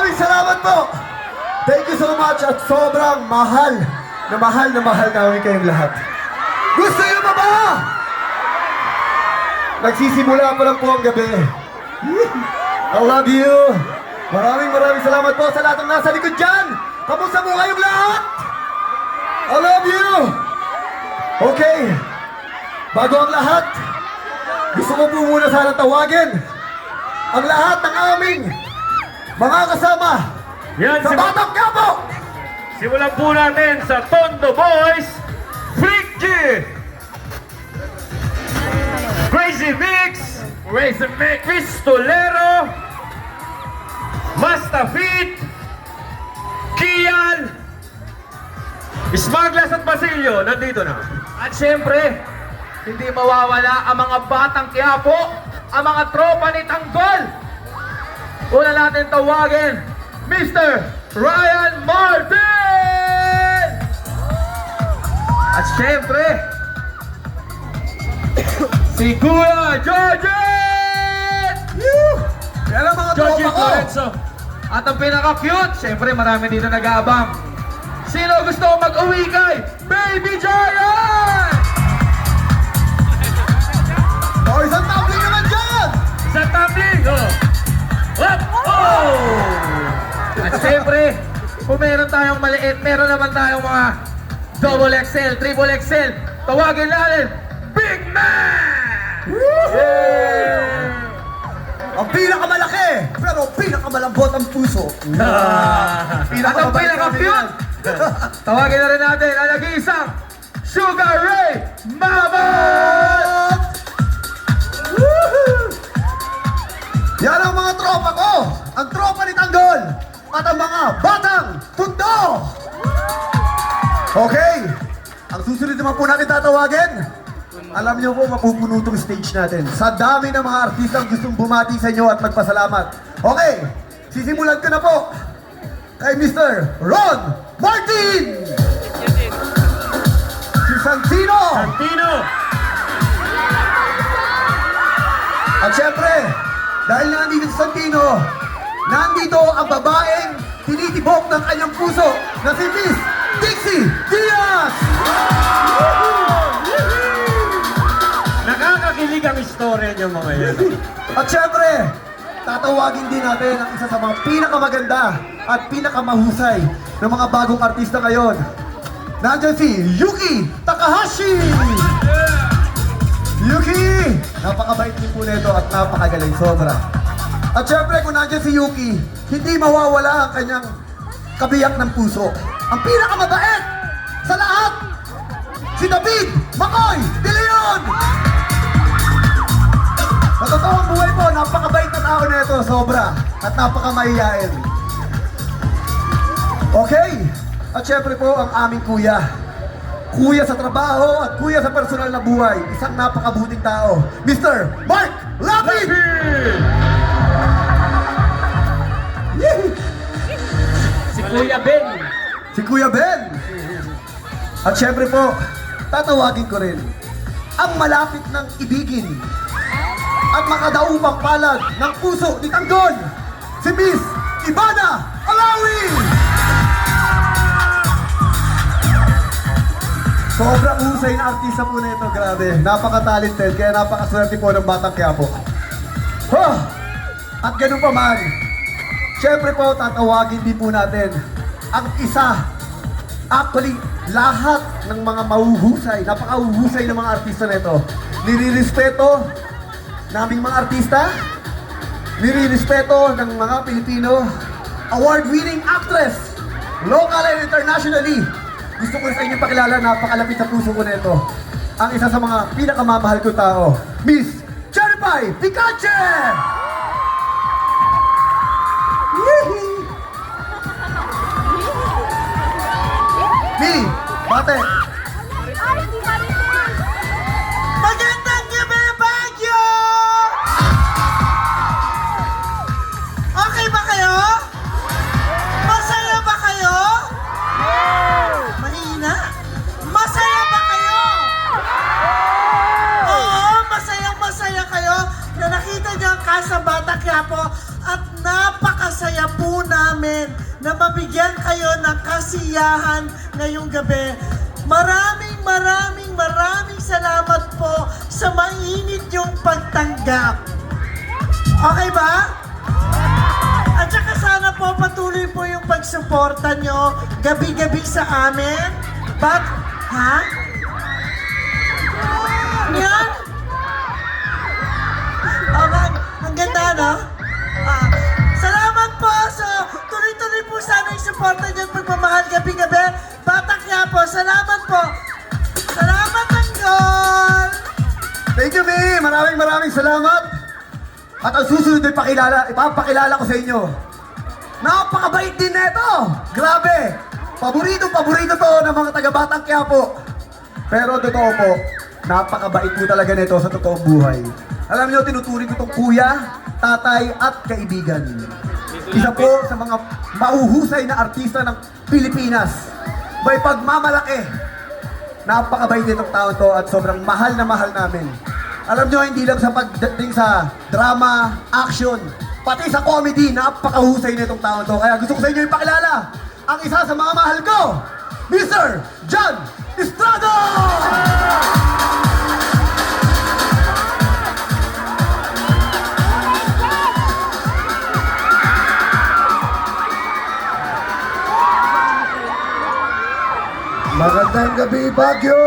Maraming salamat po. Thank you so much at sobrang mahal na mahal namin kayong lahat. Gusto niyo ba ba? Nagsisimula pa lang po ang gabi. I love you. Maraming salamat po sa lahat ng nasa likod dyan. Kamusta po kayong lahat? I love you. Okay. Bago ang lahat, gusto ko po muna sana tawagin ang lahat ng aming mga kasama Yan, sa Batang Quiapo. simulan po natin sa Tondo Boys, Freaky, Crazy Mix, Pistolero, Mastafit, Kian, Smaglas at Basilio, nandito na. At syempre, hindi mawawala ang mga Batang Quiapo, ang mga tropa ni Tanggol. Una natin tawagin, Mr. Ryan Martin! At syempre, si Kuya Georgie! Yan ang mga Georgie tropa ko. Lorenzo. At ang pinaka-cute, syempre marami dito nag-aabang. Sino gusto mag-uwi kay Baby Giant? O, isang tabling naman dyan. Sa tumbling, oh! Up! Oh! At syempre, kung meron tayong maliit, meron naman tayong mga double XL, triple XL. Tawagin natin, Big Man! Ang pinakamalaki, pero pinakamalambot ang puso. At ang pinaka-cute, tawagin na rin natin ang nag-iisang Sugar Ray Mama! Yan ang mga tropa ko. Ang tropa ni Tanggol. At ang mga batang Tondo. Okay. Ang susunod naman po natin tatawagin. Alam niyo po, mapupuno itong stage natin. Sa dami ng mga artistang gustong bumati sa inyo at magpasalamat. Okay. Sisimulan ko na po kay Mr. Ron Martin. Si Santino. Santino! At syempre, dahil nandito si Santino, nandito ang babaeng tinitibok ng kanyang puso na si Miss Dixie Diaz! Nakakakilig ang istorya niyo mga yan. At syempre, tatawagin din natin ang isa sa mga pinakamaganda at pinakamahusay ng mga bagong artista ngayon. Nandiyan si Yuki Takahashi! Yuki! Napakabait din po nito at napakagaling sobra. At syempre kung nandiyan si Yuki, hindi mawawala ang kanyang kabiyak ng puso. Ang pinakamabait sa lahat, si David Makoy De Leon! Sa totoong buhay po, napakabait na tao nito, sobra. At napakamahiyain. Okay. At syempre po, ang aming kuya. Kuya sa trabaho at kuya sa personal na buhay. Isang napakabuting tao. Mr. Mark Lapid! Si Kuya Ben. Si Kuya Ben. At syempre po, tatawagin ko rin ang malapit ng ibigin at makadaupang palad ng puso ni Tanggol, si Miss Ivana Alawi! Sobrang husay na artista po na ito, grabe. Napaka-talented, kaya napakaswerte po ng Batang Quiapo. Huh! At ganun pa man, syempre po, tatawagin din po natin ang isa. Actually, lahat ng mga mahuhusay, napakahuhusay ng mga artista na ito. Nirirespeto naming mga artista, nirirespeto ng mga Pilipino, award-winning actress, local and internationally. Gusto ko sa inyo pakilala, napakalapit sa puso ko nito. Ang isa sa mga pinakamamahal ko tao, Miss Cherry Pie Picache! Yee! Mi, bate! Magandang gabi, Baguio! Okay ba kayo? Masaya ba kayo? Mahina? Masaya ba kayo? Oo, masayang-masaya kayo na nakita niyo ang Casa Batang Quiapo at napaka napakasaya po namin na mabigyan kayo ng kasiyahan ngayong gabi. Maraming salamat po sa mainit yung pagtanggap. Okay ba? At saka sana po patuloy po yung pagsuporta nyo gabi-gabi sa amin. Ha? Yan? Okay, ang ganda, no? Salamat po. So, tuloy-tuloy po sana yung suporta nyo at pagmamahal gabi-gabi. Batang Quiapo, salamat po. Salamat, Tanggol! Thank you, May! Maraming salamat! At ang susunod ay ipapakilala ko sa inyo. Napakabait din neto! Grabe! Paborito to ng mga taga-Batang Quiapo. Pero totoo po, napakabait po talaga nito sa totoong buhay. Alam niyo, tinuturing ko itong kuya, tatay at kaibigan. Isa po sa mga mahuhusay na artista ng Pilipinas. May pagmamalaki. Napakabait nitong tao to at sobrang mahal na mahal namin. Alam nyo, hindi lang sa pagdating sa drama, action, pati sa comedy, napakahusay nitong tao to. Kaya gusto ko sa inyo ipakilala ang isa sa mga mahal ko, Mr. John Estrada! Magandang gabi, Baguio!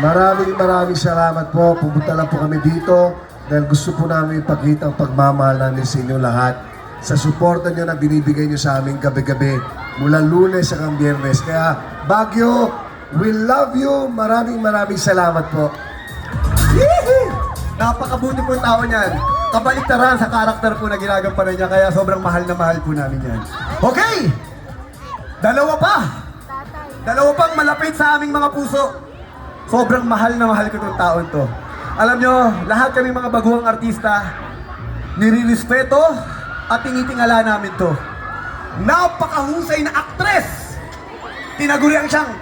Maraming salamat po. Pumunta lang po kami dito dahil gusto po namin ipakita ang pagmamahal namin sa inyo lahat sa suporta nyo na binibigay nyo sa amin gabi-gabi mula Lunes hanggang Biyernes. Kaya, Baguio, we love you. Maraming salamat po. Yee! Napakabuti po yung tao niyan. Kabaliktaran sa karakter po na ginagampanan niya, kaya sobrang mahal na mahal po namin yan. Okay! Dalawa pang malapit sa aming mga puso. Sobrang mahal na mahal ko itong taon to. Alam nyo, lahat kami mga baguhang artista, nirirespeto at tinitingala namin to. Napakahusay na aktres! Tinagurian siyang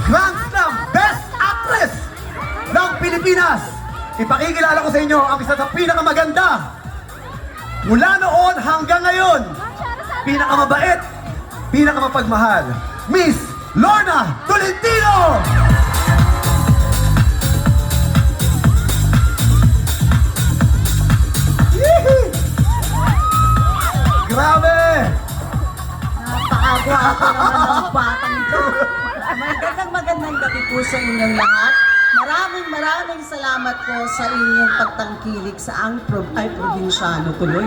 Grand Slam Best Actress ng Pilipinas. Ipakikilala ko sa inyo ang isa sa pinakamaganda mula noon hanggang ngayon. Pinakamabait, pinakamapagmahal, Miss Lorna Tolentino! Yee! Grabe! Napakagwapo naman ng batang ito. Magandang gabi po sa inyong lahat. Maraming salamat po sa inyong pagtangkilik sa probinsyano tuloy.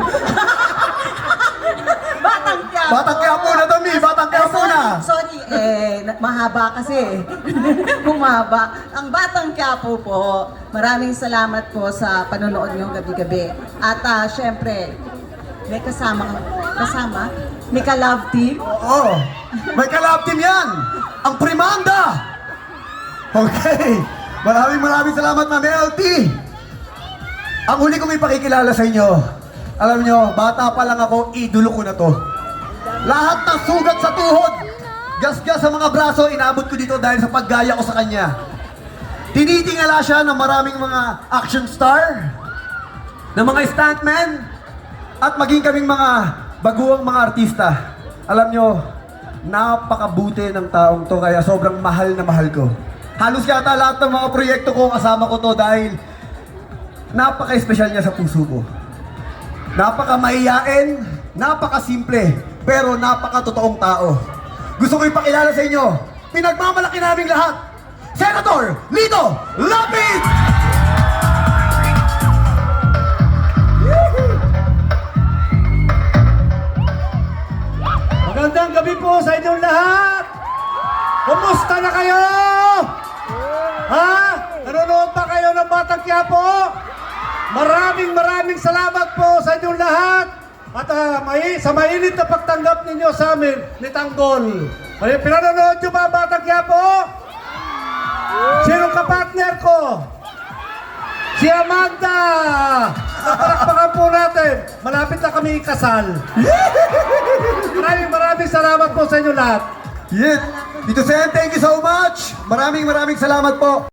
Batang Quiapo. Batang Quiapo na to, Mi! Batang Quiapo na! Sorry, mahaba kasi. Bumaba. Ang Batang Quiapo po, maraming salamat po sa panonood niyong gabi-gabi. At syempre, may kasama? May ka-love team? Oo! May ka-love team yan! Ang Primanda! Okay! Maraming salamat, Ma'am LT! Ang huli kong ipakikilala sa inyo, alam nyo, bata pa lang ako, idolo ko na to. Lahat ng sugat sa tuhod, gasgas sa mga braso, inabot ko dito dahil sa paggaya ko sa kanya. Tinitingala siya ng maraming mga action star, ng mga stuntmen, at maging kaming mga baguang mga artista. Alam nyo, napakabuti ng taong to, kaya sobrang mahal na mahal ko. Halos yata lahat ng mga proyekto ko, kasama ko to dahil napaka-espesyal niya sa puso ko. Napaka-mahiyain, napaka-simple, pero napaka-totoong tao. Gusto ko ipakilala sa inyo, pinagmamalaki naming lahat, Senator Lito Lapid! Magandang gabi po sa inyong lahat! Kumusta na kayo? Ha? Nanonood pa kayo ng Batang Quiapo? Maraming salamat po sa inyong lahat. At sa mainit na pagtanggap ninyo sa amin ni Tanggol. Pinanonood nyo ba ang Batang Quiapo? Sinong kapartner ko? Si Amanda! Napalakpakan po natin. Malapit na kami ikasal. Maraming salamat po sa inyo lahat. Tito Sen, thank you so much! Maraming salamat po!